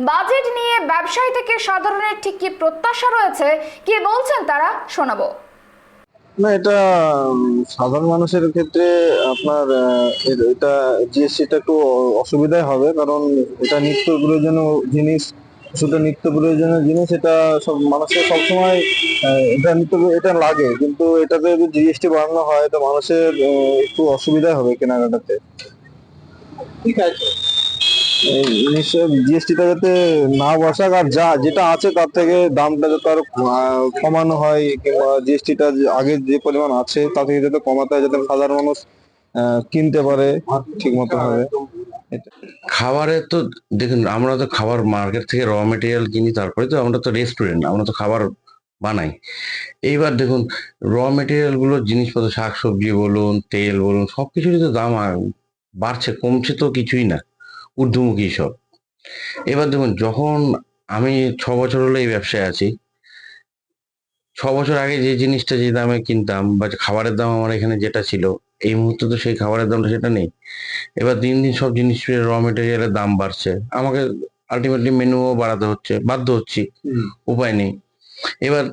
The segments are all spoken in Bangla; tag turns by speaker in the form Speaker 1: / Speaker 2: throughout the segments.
Speaker 1: বাজেট নিয়ে ব্যবসায়ী থেকে সাধারণের ঠিক কি প্রত্যাশা রয়েছে, কি বলছেন তারা, শোনাবো।
Speaker 2: না, এটা সাধারণ মানুষের ক্ষেত্রে আপনার এটা জিএসটিটা একটু অসুবিধাই হবে, কারণ এটা নিত্য প্রয়োজনীয় জিনিস। শুধু নিত্য প্রয়োজনীয় জিনিস, এটা সব মানুষের সবসময় এটা এটা লাগে, কিন্তু এটাতে যদি জিএসটি বাড়ানো হয় তো মানুষের একটু অসুবিধাই হবে কেনাকাটাতে। ঠিক আছে, নিশ্চয় জিএসটিটা যাতে না বসাক, আর যেটা আছে তার থেকে দামটা যাতে আরো কমানো হয়, কিংবা জিএসটিটা আগে যে পরিমাণ আছে তা থেকে যাতে কমাতে হয়, যাতে সাধারণ মানুষ কিনতে পারে ঠিক মতো ভাবে।
Speaker 3: খাবারে তো দেখুন, আমরা তো খাবার মার্কেট থেকে র মেটেরিয়াল কিনি, তারপরে তো আমরা তো রেস্টুরেন্ট, আমরা তো খাবার বানাই। এইবার দেখুন, র মেটেরিয়াল গুলো, জিনিসপত্র, শাকসবজি বলুন, তেল বলুন, সবকিছুরই তো দাম বাড়ছে, কমছে তো কিছুই না, ঊর্ধ্বমুখী সব। এবার দেখুন, যখন আমি 6 বছর হলো এই ব্যবসায় আছি, 6 বছর আগে যে জিনিসটা যে দামে কিনতাম বা খাবারের দাম আমার এখানে যেটা ছিল, এই মুহূর্তে তো সেই খাবারের দামটা সেটা নেই। এবার দিন দিন সব জিনিসের র মেটেরিয়ালের দাম বাড়ছে, আমাকে আলটিমেটলি মেনুও বাড়াতে হচ্ছে, বাধ্য হচ্ছি, উপায় নেই। এবার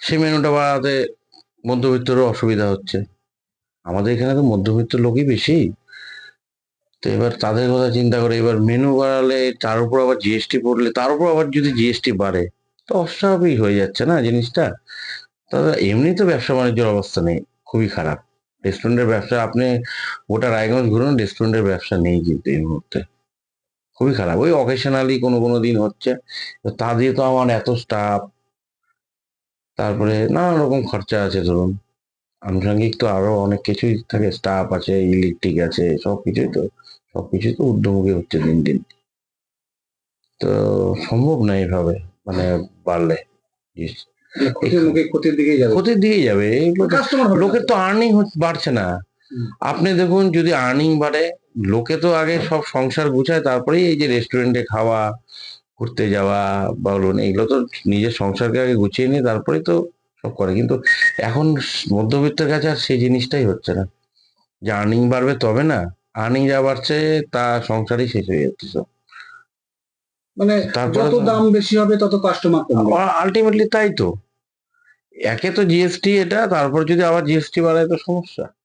Speaker 3: সেই মেনুটা বাড়াতে মধ্যবিত্তরও অসুবিধা হচ্ছে। আমাদের এখানে তো মধ্যবিত্ত লোকই বেশি। তো এবার তাদের কথা চিন্তা করে এবার মেনু বাড়ালে, তার উপর আবার জিএসটি পড়লে, তার উপর আবার যদি জিএসটি বাড়ে, তো অস্বাভাবিক হয়ে যাচ্ছে না জিনিসটা। তবে এমনি তো ব্যবসা বাণিজ্যের অবস্থা নেই, খুবই খারাপ। রেস্টুরেন্টের ব্যবসা আপনি গোটা রায়গঞ্জ ঘুরুন, রেস্টুরেন্টের ব্যবসা নেই কিন্তু এই মুহূর্তে, খুবই খারাপ। ওই অকেশনালি কোনো কোনো দিন হচ্ছে, তো তা দিয়ে তো আমার এত স্টাফ, তারপরে নানা রকম খরচা আছে ধরুন, আনুষঙ্গিক তো আরো অনেক কিছুই থাকে, স্টাফ আছে, ইলেকট্রিক আছে, সবকিছুই তো ঊর্ধ্বমুখী হচ্ছে দিন দিন। তো সম্ভব না এইভাবে, মানে বাড়লে
Speaker 2: ক্ষতির দিকেই যাবে।
Speaker 3: ক্ষতির দিকেই যাবে। লোকের তো আর্নিং বাড়ছে না। আপনি দেখুন, যদি আর্নিং বাড়ে, লোকে তো আগে সব সংসার গুছায়, তারপরেই এই যে রেস্টুরেন্টে খাওয়া, ঘুরতে যাওয়া বলুন, এগুলো তো নিজের সংসারকে আগে গুছিয়ে নিয়ে তারপরেই তো সব করে। কিন্তু এখন মধ্যবিত্তের কাছে আর সেই জিনিসটাই হচ্ছে না, যে আর্নিং বাড়বে তবে না, আর্নিং যা বাড়ছে তা সংসারই শেষ হয়ে যাচ্ছে সব।
Speaker 2: মানে
Speaker 3: তারপরে
Speaker 2: যত দাম বেশি হবে তত কাস্টমার কমবে।
Speaker 3: আলটিমেটলি তাই তো। একে তো জিএসটি এটা, তারপর যদি আবার জিএসটি বাড়ায় তো সমস্যা।